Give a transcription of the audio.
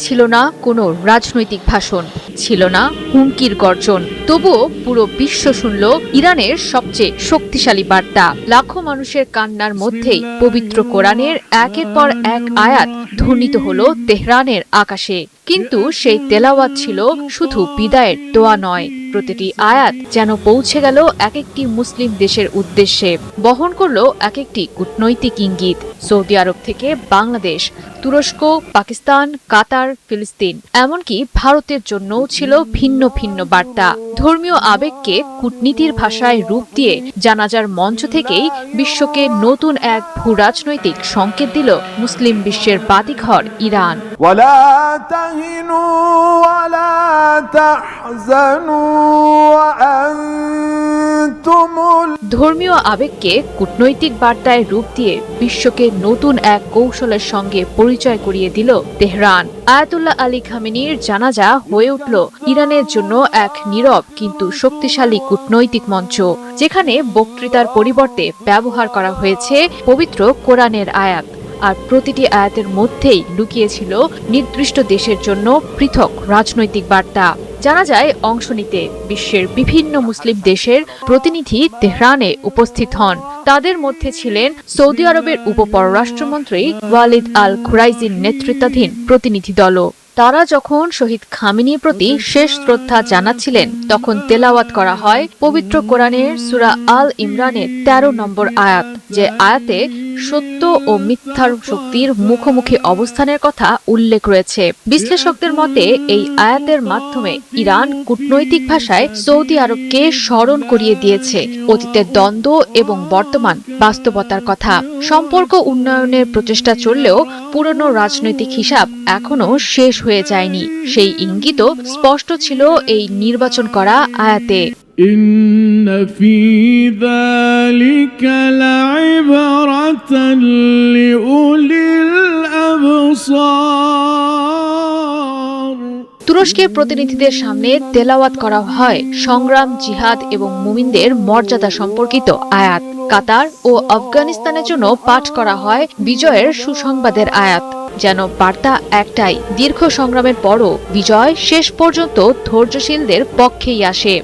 ছিল না কোনো রাজনৈতিক ভাষণ, ছিল না হুমকির গর্জন, তবুও পুরো বিশ্ব শুনল ইরানের সবচেয়ে শক্তিশালী বার্তা। লাখো মানুষের কান্নার মধ্যেই পবিত্র কোরআনের একের পর এক আয়াত ধ্বনিত হলো তেহরানের আকাশে। কিন্তু সেই তেলাওয়াত ছিল শুধু বিদায়ের দোয়া নয়, প্রতিটি আয়াত যেন পৌঁছে গেল এক একটি মুসলিম দেশের উদ্দেশ্যে, বহন করলো এক একটি কূটনৈতিক ইঙ্গিত। সৌদি আরব থেকে বাংলাদেশ, তুরস্ক, পাকিস্তান, কাতার, ফিলিস্তিন, এমনকি ভারতের জন্যও ছিল ভিন্ন ভিন্ন বার্তা। ধর্মীয় আবেগকে কূটনীতির ভাষায় রূপ দিয়ে জানাজার মঞ্চ থেকেই বিশ্বকে নতুন এক ভূরাজনৈতিক সংকেত দিল মুসলিম বিশ্বের বাতিঘর ইরান। ধর্মীয় আবেগকে কূটনৈতিক বার্তায় রূপ দিয়ে বিশ্বকে নতুন এক কৌশলের সঙ্গে পরিচয় করিয়ে দিল তেহরান। আয়াতুল্লাহ আলী খামেনির জানাজা হয়ে উঠল ইরানের জন্য এক নীরব কিন্তু শক্তিশালী কূটনৈতিক মঞ্চ, যেখানে বক্তৃতার পরিবর্তে ব্যবহার করা হয়েছে পবিত্র কোরআনের আয়াত। আর প্রতিটি আয়াতের মধ্যেই লুকিয়েছিল নির্দিষ্ট দেশের জন্য পৃথক রাজনৈতিক বার্তা। জানা যায়, অংশ নিতে বিশ্বের বিভিন্ন মুসলিম দেশের প্রতিনিধি তেহরানে উপস্থিত হন। তাদের মধ্যে ছিলেন সৌদি আরবের উপপররাষ্ট্রমন্ত্রী ওয়ালিদ আল খুরাইজির নেতৃত্বাধীন প্রতিনিধি দলও। তারা যখন শহীদ খামেনির প্রতি শেষ শ্রদ্ধা জানাচ্ছিলেন, তখন তেলাওয়াত করা হয় পবিত্র কোরআনের সূরা আল ইমরানের ১৩ নম্বর আয়াত, যে আয়াতে সত্য ও মিথ্যার শক্তির মুখোমুখি অবস্থানের কথা উল্লেখ রয়েছে। বিশ্লেষকদের মতে এই আয়াতের মাধ্যমে ইরান কূটনৈতিক ভাষায় সৌদি আরবকে স্মরণ করিয়ে দিয়েছে অতীতের দ্বন্দ্ব এবং বর্তমান বাস্তবতার কথা। সম্পর্ক উন্নয়নের প্রচেষ্টা চললেও পুরনো রাজনৈতিক হিসাব এখনো শেষ হয়ে যায়নি, সেই ইঙ্গিতও স্পষ্ট ছিল এই নির্বাচন করা আয়াতে। إن في ذلك لعبرة لأولي الأبصار। তুরস্কের প্রতিনিধিদের সামনে তেলাওয়াত করা হয় সংগ্রাম, জিহাদ এবং মুমিনদের মর্যাদা সম্পর্কিত আয়াত। কাতার ও আফগানিস্তানের জন্য পাঠ করা হয় বিজয়ের সুসংবাদের আয়াত। যেন বার্তা একটাই, দীর্ঘ সংগ্রামের পরও বিজয় শেষ পর্যন্ত ধৈর্যশীলদের পক্ষেই আসে।